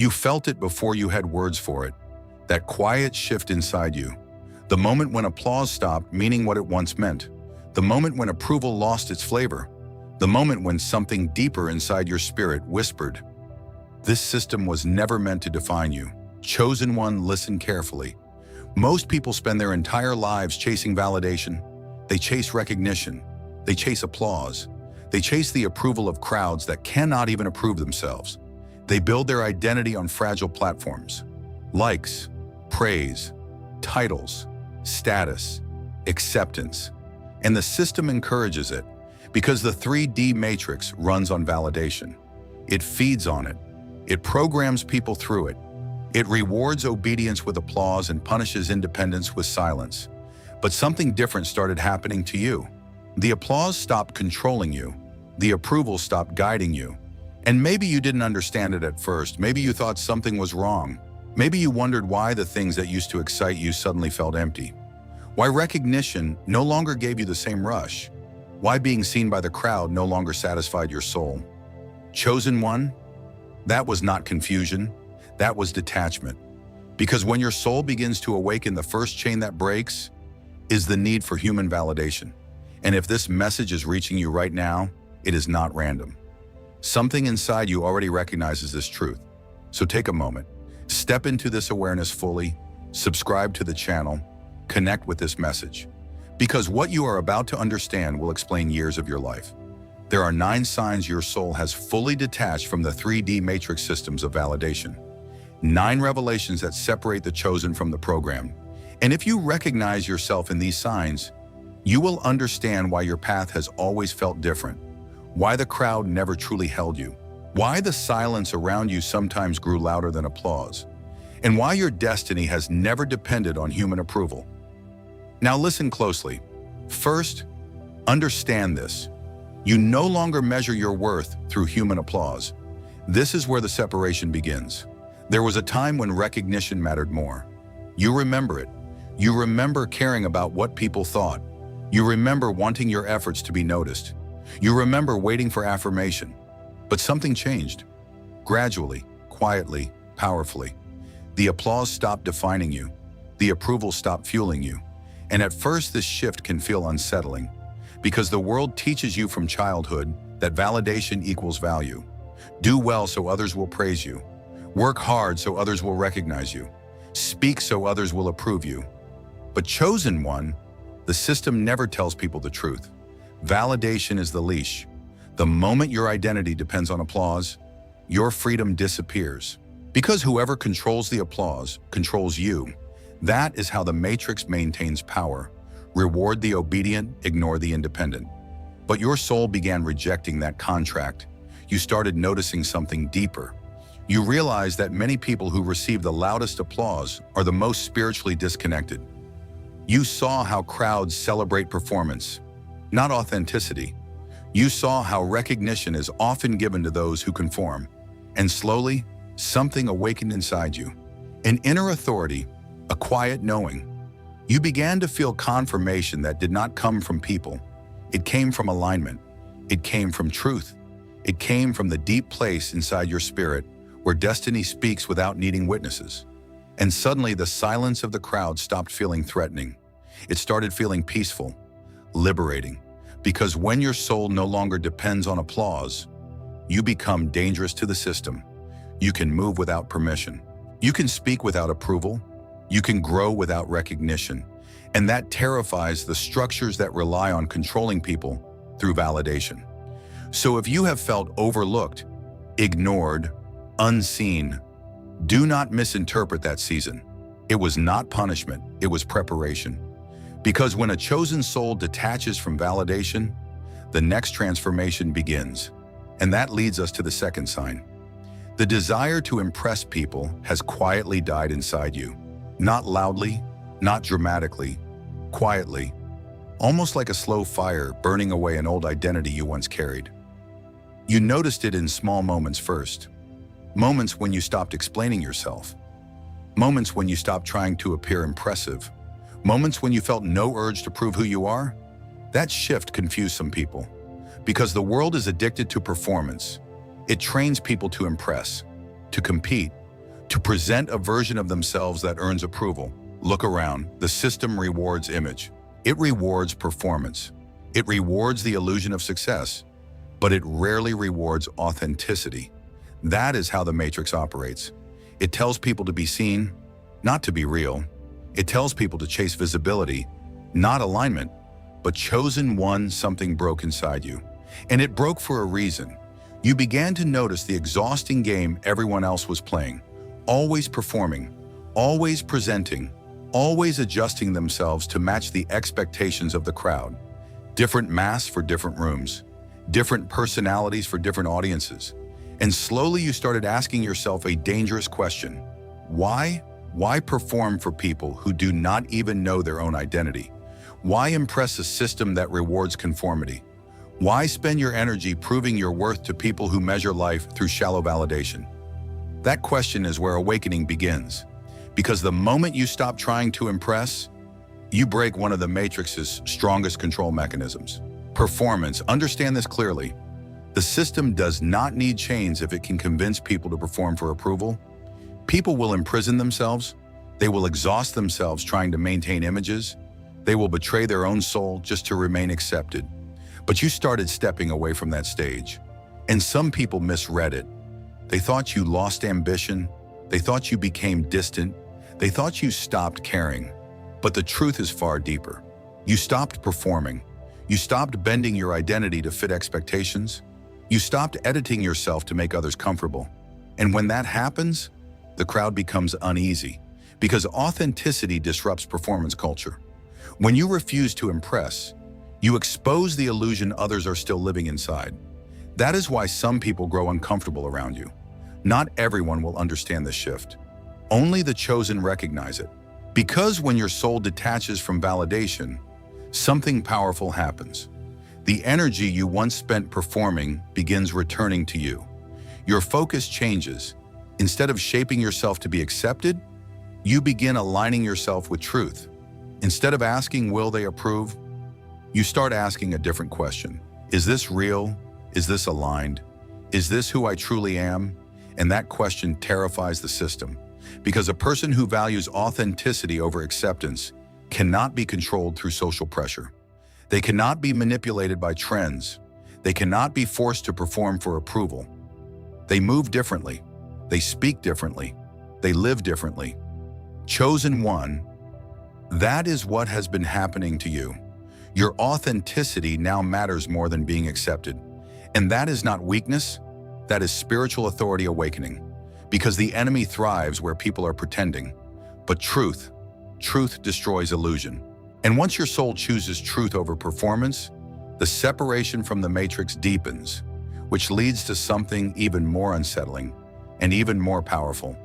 You felt it before you had words for it, that quiet shift inside you. The moment when applause stopped meaning what it once meant. The moment when approval lost its flavor. The moment when something deeper inside your spirit whispered, "This system was never meant to define you." Chosen one, listen carefully. Most people spend their entire lives chasing validation. They chase recognition. They chase applause. They chase the approval of crowds that cannot even approve themselves. They build their identity on fragile platforms. Likes, praise, titles, status, acceptance. And the system encourages it because the 3D matrix runs on validation. It feeds on it. It programs people through it. It rewards obedience with applause and punishes independence with silence. But something different started happening to you. The applause stopped controlling you. The approval stopped guiding you. And maybe you didn't understand it at first. Maybe you thought something was wrong. Maybe you wondered why the things that used to excite you suddenly felt empty. Why recognition no longer gave you the same rush. Why being seen by the crowd no longer satisfied your soul. Chosen one? That was not confusion. That was detachment. Because when your soul begins to awaken, the first chain that breaks is the need for human validation. And if this message is reaching you right now, it is not random. Something inside you already recognizes this truth. So take a moment, step into this awareness fully, subscribe to the channel, connect with this message. Because what you are about to understand will explain years of your life. There are 9 signs your soul has fully detached from the 3D matrix systems of validation. 9 revelations that separate the chosen from the program. And if you recognize yourself in these signs, you will understand why your path has always felt different, why the crowd never truly held you, why the silence around you sometimes grew louder than applause, and why your destiny has never depended on human approval. Now listen closely. First, understand this. You no longer measure your worth through human applause. This is where the separation begins. There was a time when recognition mattered more. You remember it. You remember caring about what people thought. You remember wanting your efforts to be noticed. You remember waiting for affirmation. But something changed. Gradually, quietly, powerfully. The applause stopped defining you. The approval stopped fueling you. And at first, this shift can feel unsettling because the world teaches you from childhood that validation equals value. Do well so others will praise you. Work hard so others will recognize you. Speak so others will approve you. But chosen one, the system never tells people the truth. Validation is the leash. The moment your identity depends on applause, your freedom disappears. Because whoever controls the applause controls you. That is how the matrix maintains power. Reward the obedient, ignore the independent. But your soul began rejecting that contract. You started noticing something deeper. You realized that many people who receive the loudest applause are the most spiritually disconnected. You saw how crowds celebrate performance, not authenticity. You saw how recognition is often given to those who conform. And slowly, something awakened inside you. An inner authority, a quiet knowing. You began to feel confirmation that did not come from people. It came from alignment. It came from truth. It came from the deep place inside your spirit where destiny speaks without needing witnesses. And suddenly the silence of the crowd stopped feeling threatening. It started feeling peaceful, liberating. Because when your soul no longer depends on applause, you become dangerous to the system. You can move without permission. You can speak without approval. You can grow without recognition. And that terrifies the structures that rely on controlling people through validation. So if you have felt overlooked, ignored, unseen, do not misinterpret that season. It was not punishment, it was preparation. Because when a chosen soul detaches from validation, the next transformation begins. And that leads us to the second sign. The desire to impress people has quietly died inside you. Not loudly, not dramatically, quietly, almost like a slow fire burning away an old identity you once carried. You noticed it in small moments first. Moments when you stopped explaining yourself. Moments when you stopped trying to appear impressive. Moments when you felt no urge to prove who you are. That shift confused some people. Because the world is addicted to performance. It trains people to impress, to compete, to present a version of themselves that earns approval. Look around. The system rewards image. It rewards performance. It rewards the illusion of success, but it rarely rewards authenticity. That is how the matrix operates. It tells people to be seen, not to be real. It tells people to chase visibility, not alignment. But chosen one, something broke inside you. And it broke for a reason. You began to notice the exhausting game everyone else was playing, always performing, always presenting, always adjusting themselves to match the expectations of the crowd. Different masks for different rooms, different personalities for different audiences. And slowly you started asking yourself a dangerous question. Why? Why perform for people who do not even know their own identity? Why impress a system that rewards conformity? Why spend your energy proving your worth to people who measure life through shallow validation? That question is where awakening begins. Because the moment you stop trying to impress, you break one of the matrix's strongest control mechanisms. Performance. Understand this clearly. The system does not need chains if it can convince people to perform for approval. People will imprison themselves. They will exhaust themselves trying to maintain images. They will betray their own soul just to remain accepted. But you started stepping away from that stage. And some people misread it. They thought you lost ambition. They thought you became distant. They thought you stopped caring. But the truth is far deeper. You stopped performing. You stopped bending your identity to fit expectations. You stopped editing yourself to make others comfortable. And when that happens, the crowd becomes uneasy because authenticity disrupts performance culture. When you refuse to impress, you expose the illusion others are still living inside. That is why some people grow uncomfortable around you. Not everyone will understand this shift. Only the chosen recognize it. Because when your soul detaches from validation, something powerful happens. The energy you once spent performing begins returning to you. Your focus changes. Instead of shaping yourself to be accepted, you begin aligning yourself with truth. Instead of asking, will they approve? You start asking a different question. Is this real? Is this aligned? Is this who I truly am? And that question terrifies the system, because a person who values authenticity over acceptance cannot be controlled through social pressure. They cannot be manipulated by trends. They cannot be forced to perform for approval. They move differently. They speak differently. They live differently. Chosen one, that is what has been happening to you. Your authenticity now matters more than being accepted. And that is not weakness, that is spiritual authority awakening. Because the enemy thrives where people are pretending. But truth destroys illusion. And once your soul chooses truth over performance, the separation from the matrix deepens, which leads to something even more unsettling and even more powerful.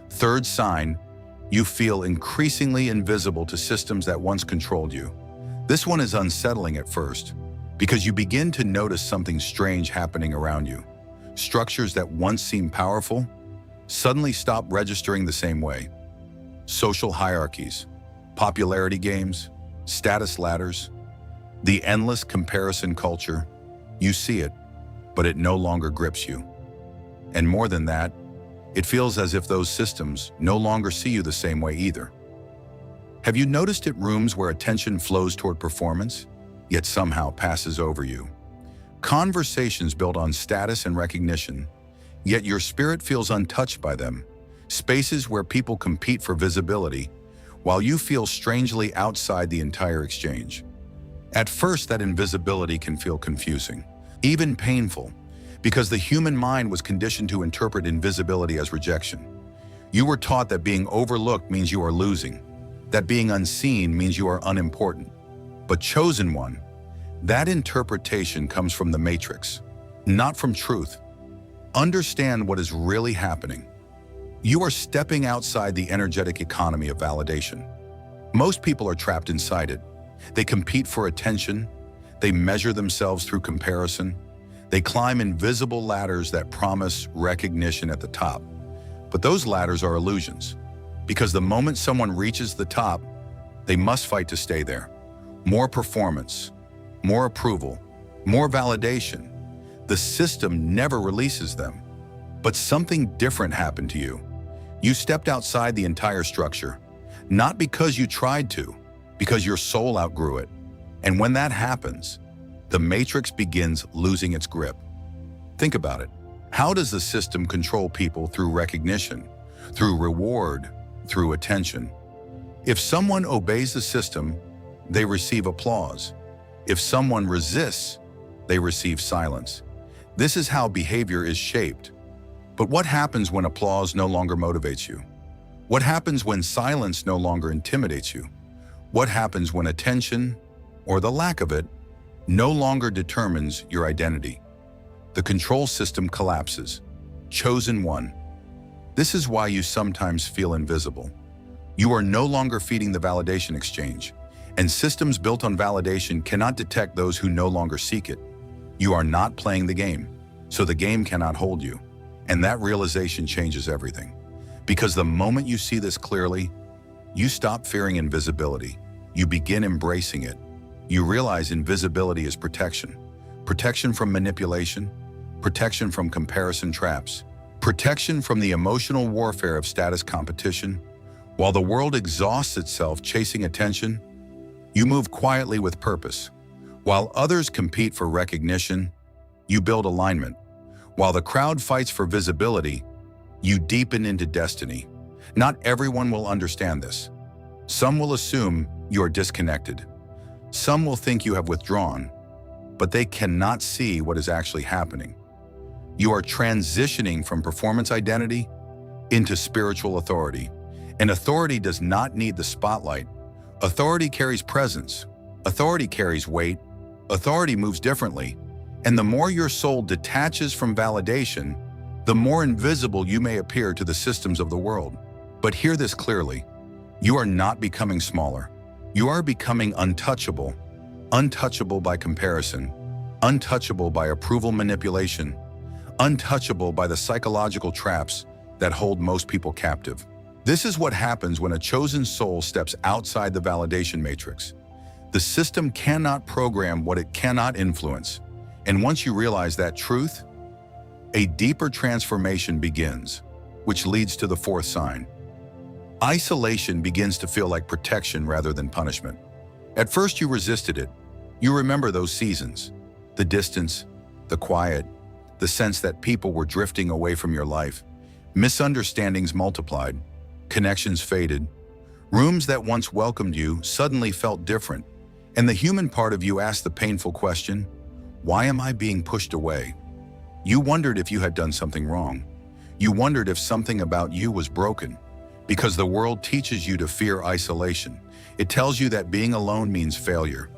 Third sign, you feel increasingly invisible to systems that once controlled you. This one is unsettling at first, because you begin to notice something strange happening around you. Structures that once seemed powerful suddenly stop registering the same way. Social hierarchies, popularity games, status ladders, the endless comparison culture. You see it, but it no longer grips you. And more than that, it feels as if those systems no longer see you the same way either. Have you noticed at rooms where attention flows toward performance, yet somehow passes over you? Conversations built on status and recognition, yet your spirit feels untouched by them. Spaces where people compete for visibility, while you feel strangely outside the entire exchange. At first, that invisibility can feel confusing, even painful, because the human mind was conditioned to interpret invisibility as rejection. You were taught that being overlooked means you are losing, that being unseen means you are unimportant. But chosen one, that interpretation comes from the matrix, not from truth. Understand what is really happening. You are stepping outside the energetic economy of validation. Most people are trapped inside it. They compete for attention. They measure themselves through comparison. They climb invisible ladders that promise recognition at the top. But those ladders are illusions, because the moment someone reaches the top, they must fight to stay there. More performance, more approval, more validation. The system never releases them. But something different happened to you. You stepped outside the entire structure, not because you tried to, because your soul outgrew it. And when that happens, the matrix begins losing its grip. Think about it. How does the system control people? Through recognition, through reward, through attention? If someone obeys the system, they receive applause. If someone resists, they receive silence. This is how behavior is shaped. But what happens when applause no longer motivates you? What happens when silence no longer intimidates you? What happens when attention, or the lack of it, no longer determines your identity? The control system collapses. Chosen one. This is why you sometimes feel invisible. You are no longer feeding the validation exchange, and systems built on validation cannot detect those who no longer seek it. You are not playing the game, so the game cannot hold you. And that realization changes everything. Because the moment you see this clearly, you stop fearing invisibility. You begin embracing it. You realize invisibility is protection. Protection from manipulation, protection from comparison traps, protection from the emotional warfare of status competition. While the world exhausts itself chasing attention, you move quietly with purpose. While others compete for recognition, you build alignment. While the crowd fights for visibility, you deepen into destiny. Not everyone will understand this. Some will assume you are disconnected. Some will think you have withdrawn, but they cannot see what is actually happening. You are transitioning from performance identity into spiritual authority. And authority does not need the spotlight. Authority carries presence. Authority carries weight. Authority moves differently. And the more your soul detaches from validation, the more invisible you may appear to the systems of the world. But hear this clearly. You are not becoming smaller. You are becoming untouchable. Untouchable by comparison. Untouchable by approval manipulation. Untouchable by the psychological traps that hold most people captive. This is what happens when a chosen soul steps outside the validation matrix. The system cannot program what it cannot influence. And once you realize that truth, a deeper transformation begins, which leads to the fourth sign. Isolation begins to feel like protection rather than punishment. At first you resisted it. You remember those seasons, the distance, the quiet, the sense that people were drifting away from your life. Misunderstandings multiplied, connections faded. Rooms that once welcomed you suddenly felt different. And the human part of you asked the painful question, why am I being pushed away? You wondered if you had done something wrong. You wondered if something about you was broken. Because the world teaches you to fear isolation. It tells you that being alone means failure.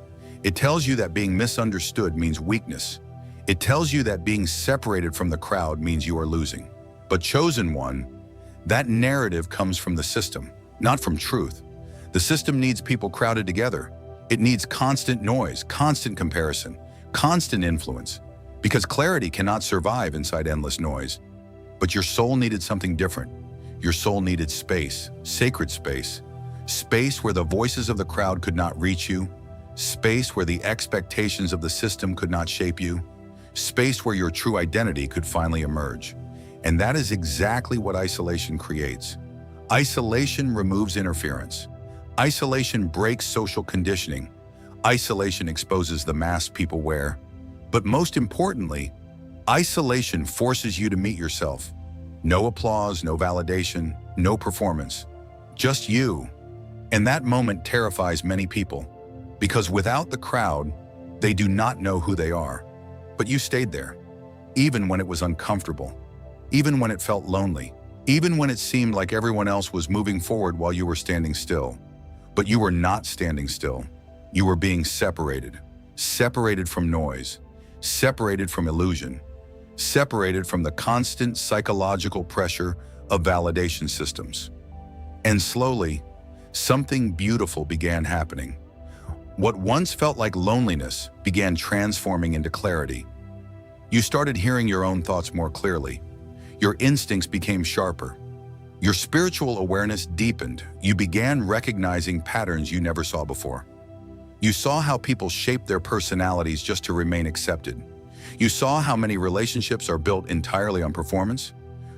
It tells you that being misunderstood means weakness. It tells you that being separated from the crowd means you are losing. But chosen one, that narrative comes from the system, not from truth. The system needs people crowded together. It needs constant noise, constant comparison, constant influence, because clarity cannot survive inside endless noise. But your soul needed something different. Your soul needed space, sacred space, space where the voices of the crowd could not reach you, space where the expectations of the system could not shape you, space where your true identity could finally emerge. And that is exactly what isolation creates. Isolation removes interference. Isolation breaks social conditioning. Isolation exposes the mask people wear. But most importantly, isolation forces you to meet yourself. No applause, no validation, no performance. Just you. And that moment terrifies many people, because without the crowd, they do not know who they are. But you stayed there, even when it was uncomfortable, even when it felt lonely, even when it seemed like everyone else was moving forward while you were standing still. But you were not standing still. You were being separated. Separated from noise. Separated from illusion. Separated from the constant psychological pressure of validation systems. And slowly, something beautiful began happening. What once felt like loneliness began transforming into clarity. You started hearing your own thoughts more clearly. Your instincts became sharper. Your spiritual awareness deepened. You began recognizing patterns you never saw before. You saw how people shape their personalities just to remain accepted. You saw how many relationships are built entirely on performance,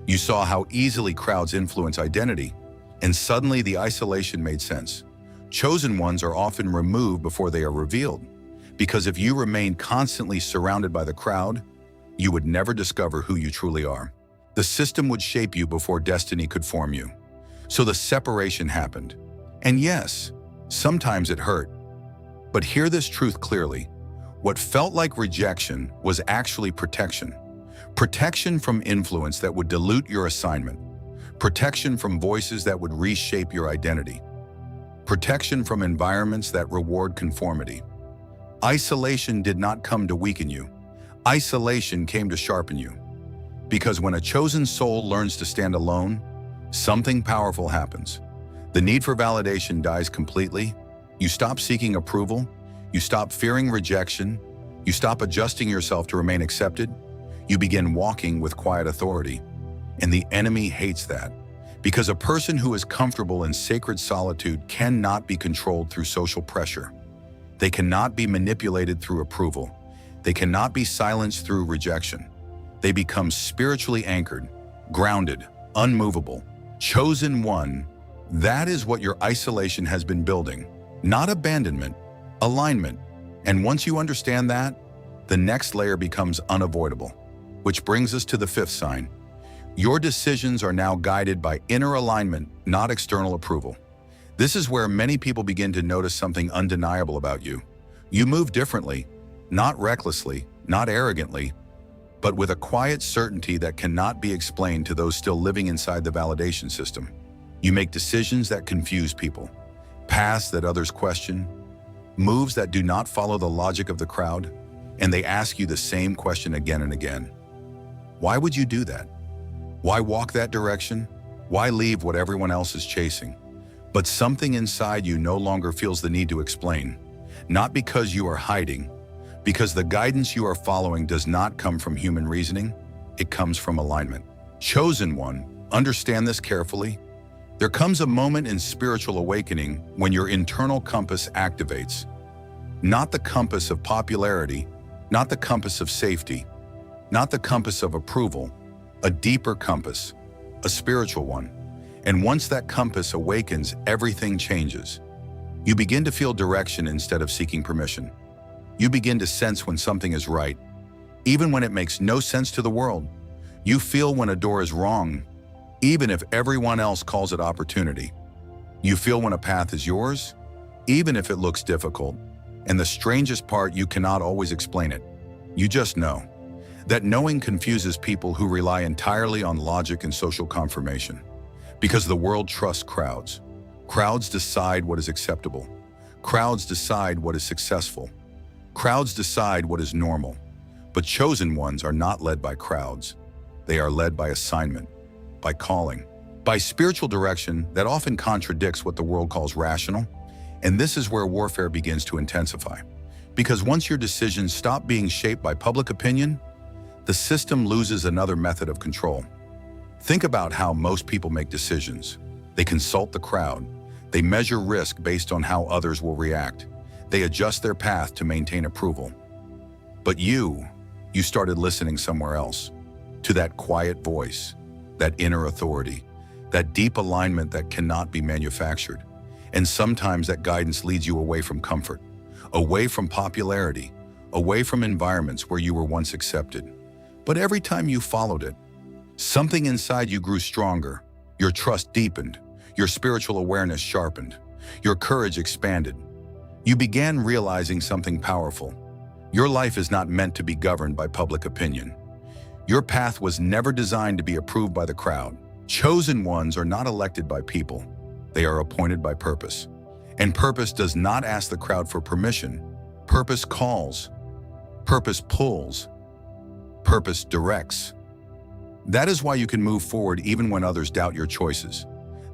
You saw how easily crowds influence identity, and suddenly the isolation made sense. Chosen ones are often removed before they are revealed, because if you remained constantly surrounded by the crowd, you would never discover who you truly are. The system would shape you before destiny could form you. So the separation happened. And yes, sometimes it hurt. But hear this truth clearly. What felt like rejection was actually protection. Protection from influence that would dilute your assignment. Protection from voices that would reshape your identity. Protection from environments that reward conformity. Isolation did not come to weaken you. Isolation came to sharpen you. Because when a chosen soul learns to stand alone, something powerful happens. The need for validation dies completely. You stop seeking approval. You stop fearing rejection. You stop adjusting yourself to remain accepted. You begin walking with quiet authority. And the enemy hates that. Because a person who is comfortable in sacred solitude cannot be controlled through social pressure. They cannot be manipulated through approval. They cannot be silenced through rejection. They become spiritually anchored, grounded, unmovable, chosen one. That is what your isolation has been building. Not abandonment, alignment. And once you understand that, the next layer becomes unavoidable. Which brings us to the fifth sign. Your decisions are now guided by inner alignment, not external approval. This is where many people begin to notice something undeniable about you. You move differently, not recklessly, not arrogantly, but with a quiet certainty that cannot be explained to those still living inside the validation system. You make decisions that confuse people, paths that others question, moves that do not follow the logic of the crowd, and they ask you the same question again and again. Why would you do that? Why walk that direction? Why leave what everyone else is chasing? But something inside you no longer feels the need to explain, not because you are hiding, because the guidance you are following does not come from human reasoning, it comes from alignment. Chosen one, understand this carefully. There comes a moment in spiritual awakening when your internal compass activates. Not the compass of popularity, not the compass of safety, not the compass of approval, a deeper compass, a spiritual one. And once that compass awakens, everything changes. You begin to feel direction instead of seeking permission. You begin to sense when something is right, even when it makes no sense to the world. You feel when a door is wrong, even if everyone else calls it opportunity. You feel when a path is yours, even if it looks difficult. And the strangest part, you cannot always explain it. You just know. That knowing confuses people who rely entirely on logic and social confirmation. Because the world trusts crowds. Crowds decide what is acceptable. Crowds decide what is successful. Crowds decide what is normal. But chosen ones are not led by crowds. They are led by assignment, by calling, by spiritual direction that often contradicts what the world calls rational. And this is where warfare begins to intensify. Because once your decisions stop being shaped by public opinion, the system loses another method of control. Think about how most people make decisions. They consult the crowd. They measure risk based on how others will react. They adjust their path to maintain approval. But you started listening somewhere else, to that quiet voice, that inner authority, that deep alignment that cannot be manufactured. And sometimes that guidance leads you away from comfort, away from popularity, away from environments where you were once accepted. But every time you followed it, something inside you grew stronger, your trust deepened, your spiritual awareness sharpened, your courage expanded. You began realizing something powerful. Your life is not meant to be governed by public opinion. Your path was never designed to be approved by the crowd. Chosen ones are not elected by people. They are appointed by purpose. And purpose does not ask the crowd for permission. Purpose calls. Purpose pulls. Purpose directs. That is why you can move forward even when others doubt your choices.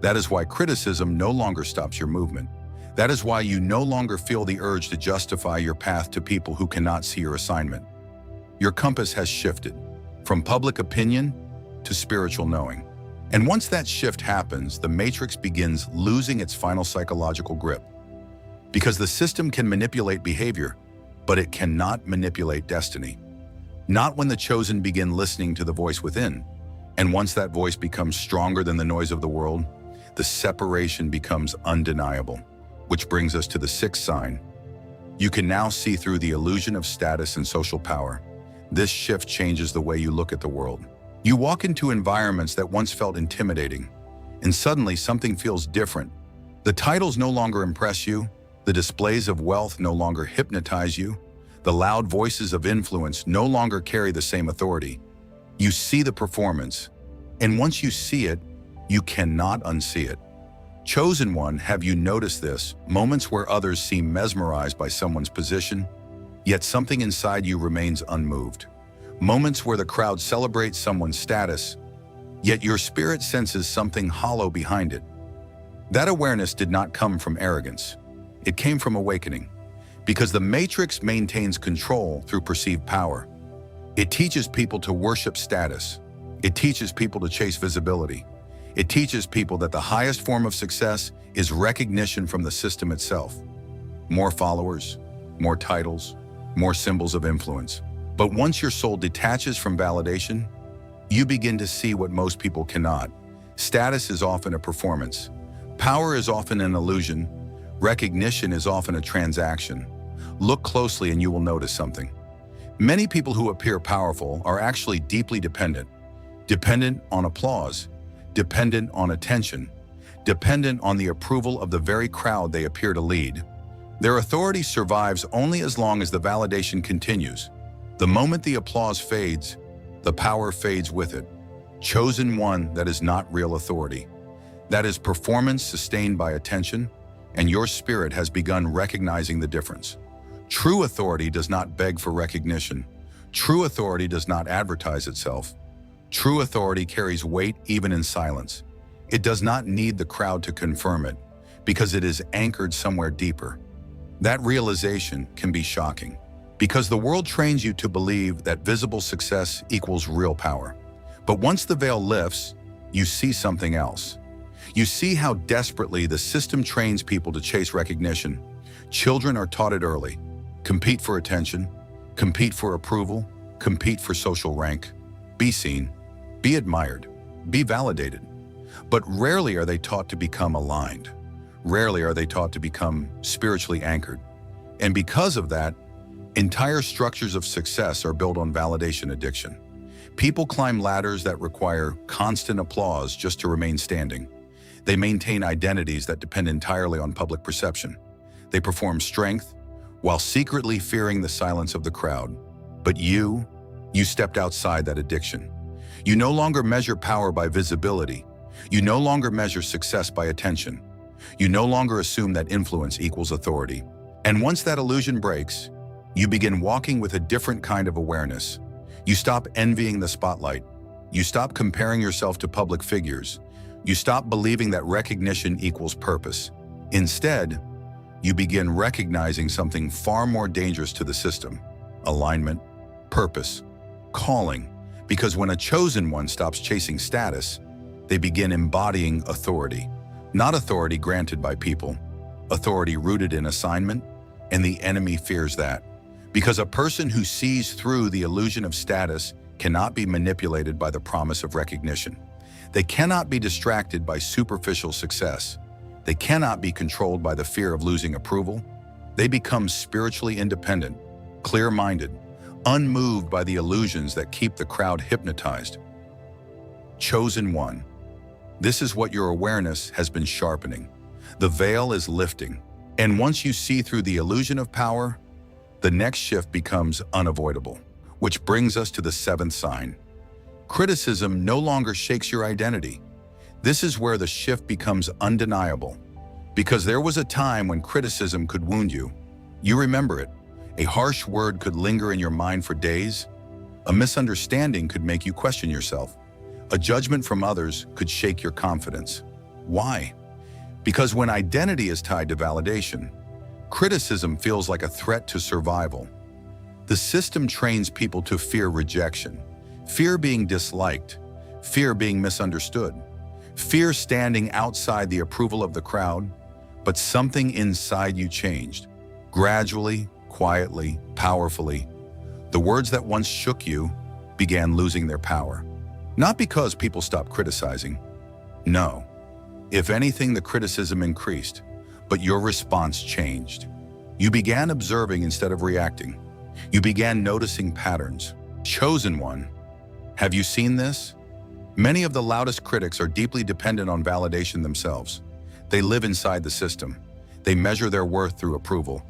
That is why criticism no longer stops your movement. That is why you no longer feel the urge to justify your path to people who cannot see your assignment. Your compass has shifted from public opinion to spiritual knowing. And once that shift happens, the matrix begins losing its final psychological grip. Because the system can manipulate behavior, but it cannot manipulate destiny. Not when the chosen begin listening to the voice within. And once that voice becomes stronger than the noise of the world, the separation becomes undeniable, which brings us to the sixth sign. You can now see through the illusion of status and social power. This shift changes the way you look at the world. You walk into environments that once felt intimidating, and suddenly something feels different. The titles no longer impress you, the displays of wealth no longer hypnotize you, the loud voices of influence no longer carry the same authority. You see the performance, and once you see it, you cannot unsee it. Chosen one, have you noticed this? Moments where others seem mesmerized by someone's position, yet something inside you remains unmoved. Moments where the crowd celebrates someone's status, yet your spirit senses something hollow behind it. That awareness did not come from arrogance. It came from awakening, because the matrix maintains control through perceived power. It teaches people to worship status. It teaches people to chase visibility. It teaches people that the highest form of success is recognition from the system itself. More followers, more titles, more symbols of influence. But once your soul detaches from validation, you begin to see what most people cannot. Status is often a performance. Power is often an illusion. Recognition is often a transaction. Look closely and you will notice something. Many people who appear powerful are actually deeply dependent. Dependent on applause, dependent on attention, dependent on the approval of the very crowd they appear to lead. Their authority survives only as long as the validation continues. The moment the applause fades, the power fades with it. Chosen one, that is not real authority. That is performance sustained by attention, and your spirit has begun recognizing the difference. True authority does not beg for recognition. True authority does not advertise itself. True authority carries weight even in silence. It does not need the crowd to confirm it, because it is anchored somewhere deeper. That realization can be shocking, because the world trains you to believe that visible success equals real power. But once the veil lifts, you see something else. You see how desperately the system trains people to chase recognition. Children are taught it early. Compete for attention, compete for approval, compete for social rank. Be seen, be admired, be validated. But rarely are they taught to become aligned. Rarely are they taught to become spiritually anchored. And because of that, entire structures of success are built on validation addiction. People climb ladders that require constant applause just to remain standing. They maintain identities that depend entirely on public perception. They perform strength while secretly fearing the silence of the crowd. But you stepped outside that addiction. You no longer measure power by visibility. You no longer measure success by attention. You no longer assume that influence equals authority. And once that illusion breaks, you begin walking with a different kind of awareness. You stop envying the spotlight. You stop comparing yourself to public figures. You stop believing that recognition equals purpose. Instead, you begin recognizing something far more dangerous to the system: alignment, purpose, calling. Because when a chosen one stops chasing status, they begin embodying authority. Not authority granted by people, authority rooted in assignment, and the enemy fears that. Because a person who sees through the illusion of status cannot be manipulated by the promise of recognition. They cannot be distracted by superficial success. They cannot be controlled by the fear of losing approval. They become spiritually independent, clear-minded, unmoved by the illusions that keep the crowd hypnotized. Chosen one. This is what your awareness has been sharpening. The veil is lifting. And once you see through the illusion of power, the next shift becomes unavoidable. Which brings us to the seventh sign. Criticism no longer shakes your identity. This is where the shift becomes undeniable. Because there was a time when criticism could wound you. You remember it. A harsh word could linger in your mind for days. A misunderstanding could make you question yourself. A judgment from others could shake your confidence. Why? Because when identity is tied to validation, criticism feels like a threat to survival. The system trains people to fear rejection, fear being disliked, fear being misunderstood, fear standing outside the approval of the crowd. But something inside you changed. Gradually, quietly, powerfully, the words that once shook you began losing their power. Not because people stopped criticizing. No. If anything, the criticism increased, but your response changed. You began observing instead of reacting. You began noticing patterns. Chosen one. Have you seen this? Many of the loudest critics are deeply dependent on validation themselves. They live inside the system. They measure their worth through approval.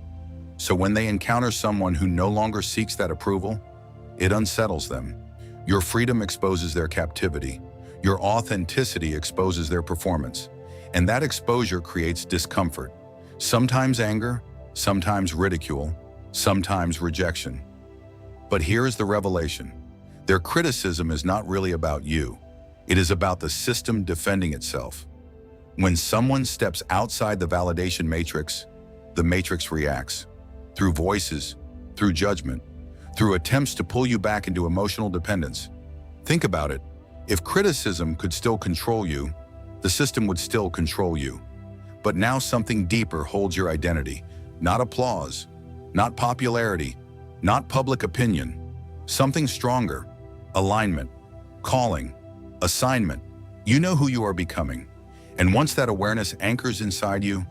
So when they encounter someone who no longer seeks that approval, it unsettles them. Your freedom exposes their captivity. Your authenticity exposes their performance. And that exposure creates discomfort. Sometimes anger, sometimes ridicule, sometimes rejection. But here is the revelation. Their criticism is not really about you. It is about the system defending itself. When someone steps outside the validation matrix, the matrix reacts. Through voices, through judgment, through attempts to pull you back into emotional dependence. Think about it. If criticism could still control you, the system would still control you. But now something deeper holds your identity. Not applause, not popularity, not public opinion. Something stronger. Alignment, calling, assignment. You know who you are becoming. And once that awareness anchors inside you,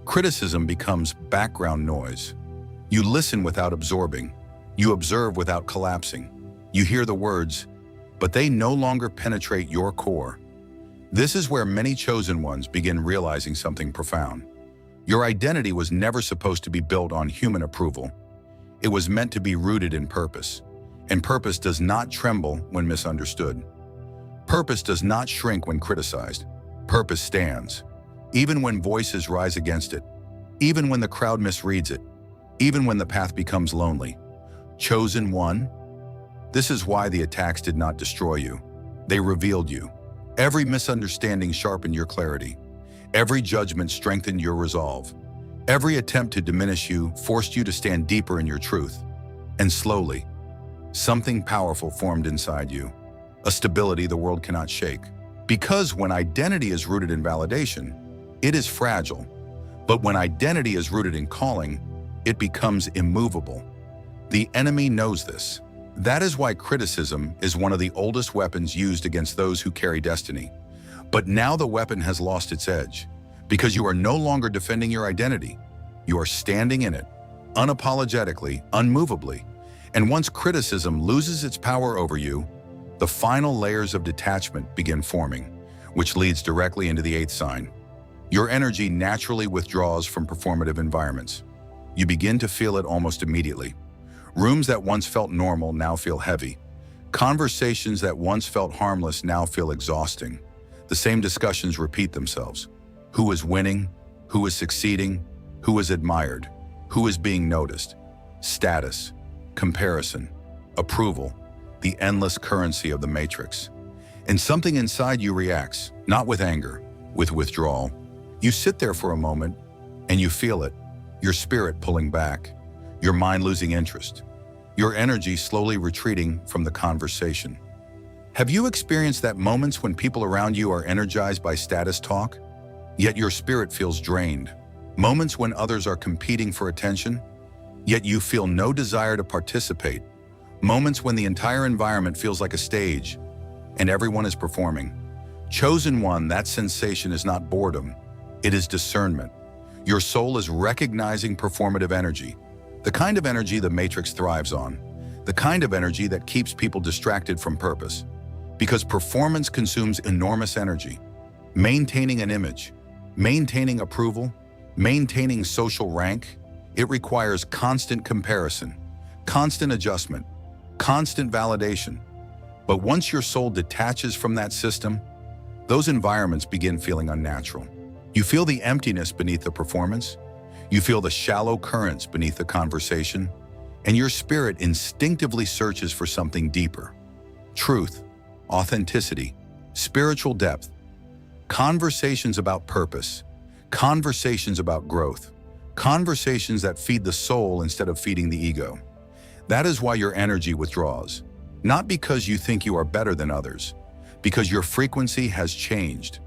criticism becomes background noise. You listen without absorbing. You observe without collapsing. You hear the words, but they no longer penetrate your core. This is where many chosen ones begin realizing something profound. Your identity was never supposed to be built on human approval. It was meant to be rooted in purpose. And purpose does not tremble when misunderstood. Purpose does not shrink when criticized. Purpose stands, even when voices rise against it, even when the crowd misreads it, even when the path becomes lonely. Chosen one. This is why the attacks did not destroy you. They revealed you. Every misunderstanding sharpened your clarity. Every judgment strengthened your resolve. Every attempt to diminish you forced you to stand deeper in your truth. And slowly, something powerful formed inside you, a stability the world cannot shake. Because when identity is rooted in validation, it is fragile. But when identity is rooted in calling, it becomes immovable. The enemy knows this. That is why criticism is one of the oldest weapons used against those who carry destiny. But now the weapon has lost its edge, because you are no longer defending your identity. You are standing in it, unapologetically, unmovably. And once criticism loses its power over you, the final layers of detachment begin forming, which leads directly into the 8th sign. Your energy naturally withdraws from performative environments. You begin to feel it almost immediately. Rooms that once felt normal now feel heavy. Conversations that once felt harmless now feel exhausting. The same discussions repeat themselves. Who is winning? Who is succeeding? Who is admired? Who is being noticed? Status, comparison, approval, the endless currency of the matrix. And something inside you reacts, not with anger, with withdrawal. You sit there for a moment and you feel it, your spirit pulling back, your mind losing interest, your energy slowly retreating from the conversation. Have you experienced that moments when people around you are energized by status talk, yet your spirit feels drained? Moments when others are competing for attention, yet you feel no desire to participate. Moments when the entire environment feels like a stage and everyone is performing. Chosen one, that sensation is not boredom, it is discernment. Your soul is recognizing performative energy, the kind of energy the matrix thrives on, the kind of energy that keeps people distracted from purpose. Because performance consumes enormous energy. Maintaining an image, maintaining approval, maintaining social rank, it requires constant comparison, constant adjustment, constant validation. But once your soul detaches from that system, those environments begin feeling unnatural. You feel the emptiness beneath the performance, you feel the shallow currents beneath the conversation, and your spirit instinctively searches for something deeper. Truth, authenticity, spiritual depth, conversations about purpose, conversations about growth, conversations that feed the soul instead of feeding the ego. That is why your energy withdraws, not because you think you are better than others, because your frequency has changed.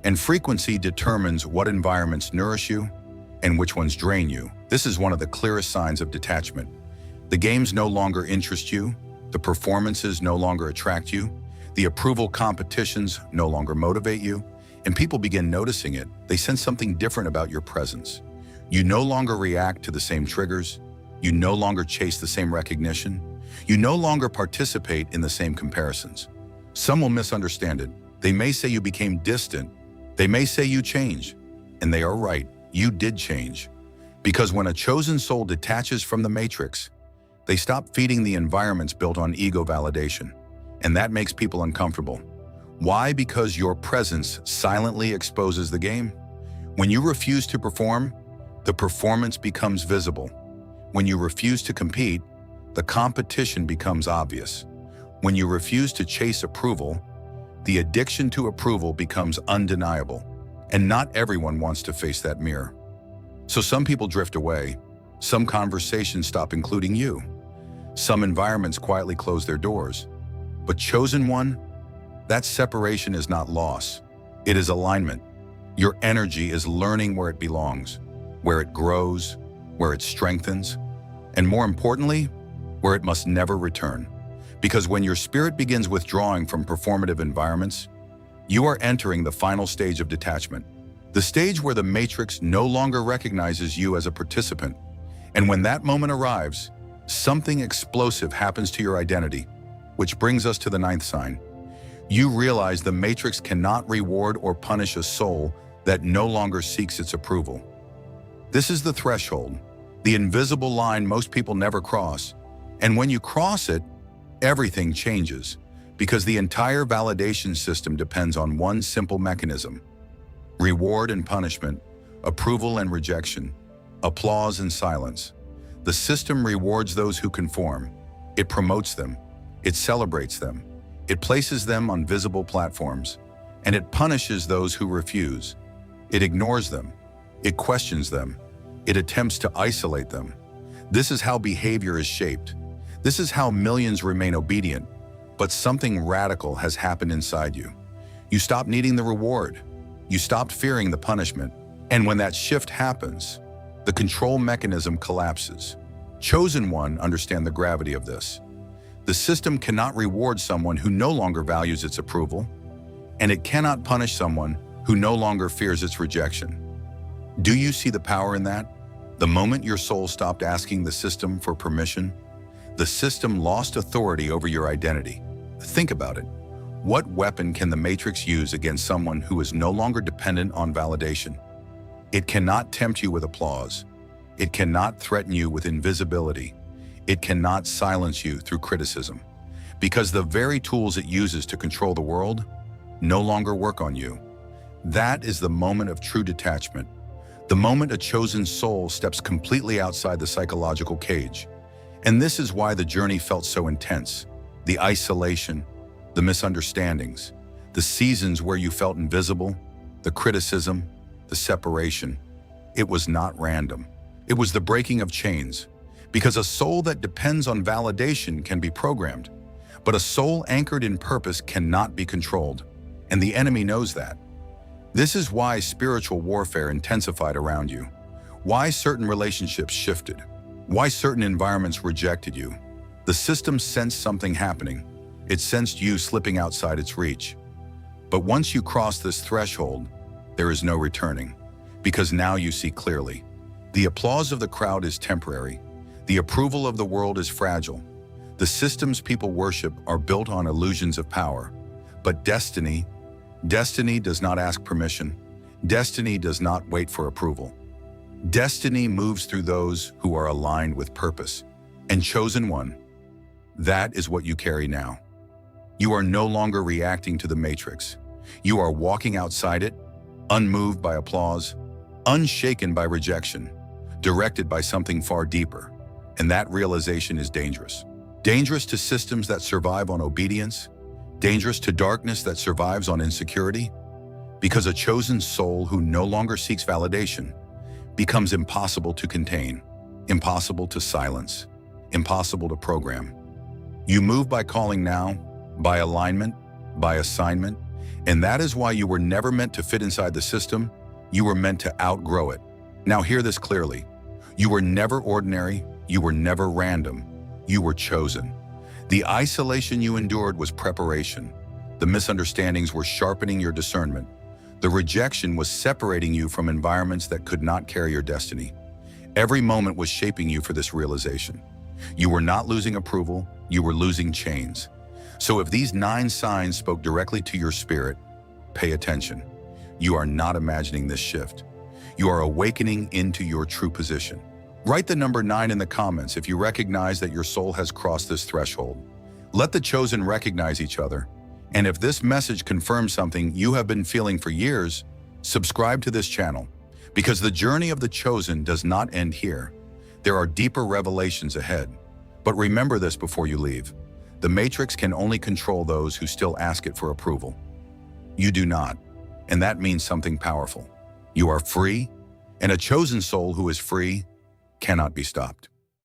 And frequency determines what environments nourish you and which ones drain you. This is one of the clearest signs of detachment. The games no longer interest you, the performances no longer attract you, The approval competitions no longer motivate you, and people begin noticing it. They sense something different about your presence. You no longer react to the same triggers. You no longer chase the same recognition. You no longer participate in the same comparisons. Some will misunderstand it. They may say you became distant. They may say you changed. And they are right, you did change. Because when a chosen soul detaches from the matrix, they stop feeding the environments built on ego validation. And that makes people uncomfortable. Why? Because your presence silently exposes the game. When you refuse to perform, the performance becomes visible. When you refuse to compete, the competition becomes obvious. When you refuse to chase approval, the addiction to approval becomes undeniable. And not everyone wants to face that mirror. So some people drift away. Some conversations stop including you. Some environments quietly close their doors. But chosen one, that separation is not loss. It is alignment. Your energy is learning where it belongs, where it grows, where it strengthens, and more importantly, where it must never return. Because when your spirit begins withdrawing from performative environments, you are entering the final stage of detachment, the stage where the matrix no longer recognizes you as a participant. And when that moment arrives, something explosive happens to your identity, which brings us to the 9th sign. You realize the matrix cannot reward or punish a soul that no longer seeks its approval. This is the threshold, the invisible line most people never cross. And when you cross it, everything changes, because the entire validation system depends on one simple mechanism: reward and punishment, approval and rejection, applause and silence. The system rewards those who conform. It promotes them. It celebrates them. It places them on visible platforms. And it punishes those who refuse. It ignores them. It questions them. It attempts to isolate them. This is how behavior is shaped. This is how millions remain obedient. But something radical has happened inside you. You stop needing the reward. You stopped fearing the punishment. And when that shift happens, the control mechanism collapses. Chosen one understand the gravity of this. The system cannot reward someone who no longer values its approval, and it cannot punish someone who no longer fears its rejection. Do you see the power in that? The moment your soul stopped asking the system for permission, the system lost authority over your identity. Think about it. What weapon can the matrix use against someone who is no longer dependent on validation? It cannot tempt you with applause. It cannot threaten you with invisibility. It cannot silence you through criticism. Because the very tools it uses to control the world no longer work on you. That is the moment of true detachment. The moment a chosen soul steps completely outside the psychological cage. And this is why the journey felt so intense. The isolation, the misunderstandings, the seasons where you felt invisible, the criticism, the separation. It was not random. It was the breaking of chains. Because a soul that depends on validation can be programmed, but a soul anchored in purpose cannot be controlled. And the enemy knows that. This is why spiritual warfare intensified around you, why certain relationships shifted, why certain environments rejected you. The system sensed something happening. It sensed you slipping outside its reach. But once you cross this threshold, there is no returning, because now you see clearly. The applause of the crowd is temporary. The approval of the world is fragile. The systems people worship are built on illusions of power. But destiny does not ask permission. Destiny does not wait for approval. Destiny moves through those who are aligned with purpose. And chosen one, that is what you carry now. You are no longer reacting to the matrix. You are walking outside it, unmoved by applause, unshaken by rejection, directed by something far deeper. And that realization is dangerous. Dangerous to systems that survive on obedience, dangerous to darkness that survives on insecurity, because a chosen soul who no longer seeks validation becomes impossible to contain, impossible to silence, impossible to program. You move by calling now, by alignment, by assignment, and that is why you were never meant to fit inside the system. You were meant to outgrow it. Now hear this clearly. You were never ordinary. You were never random. You were chosen. The isolation you endured was preparation. The misunderstandings were sharpening your discernment. The rejection was separating you from environments that could not carry your destiny. Every moment was shaping you for this realization. You were not losing approval, you were losing chains. So if these 9 signs spoke directly to your spirit, pay attention. You are not imagining this shift. You are awakening into your true position. Write the number 9 in the comments if you recognize that your soul has crossed this threshold. Let the chosen recognize each other. And if this message confirms something you have been feeling for years, subscribe to this channel, because the journey of the chosen does not end here. There are deeper revelations ahead. But remember this before you leave. The Matrix can only control those who still ask it for approval. You do not, and that means something powerful. You are free, and a chosen soul who is free cannot be stopped.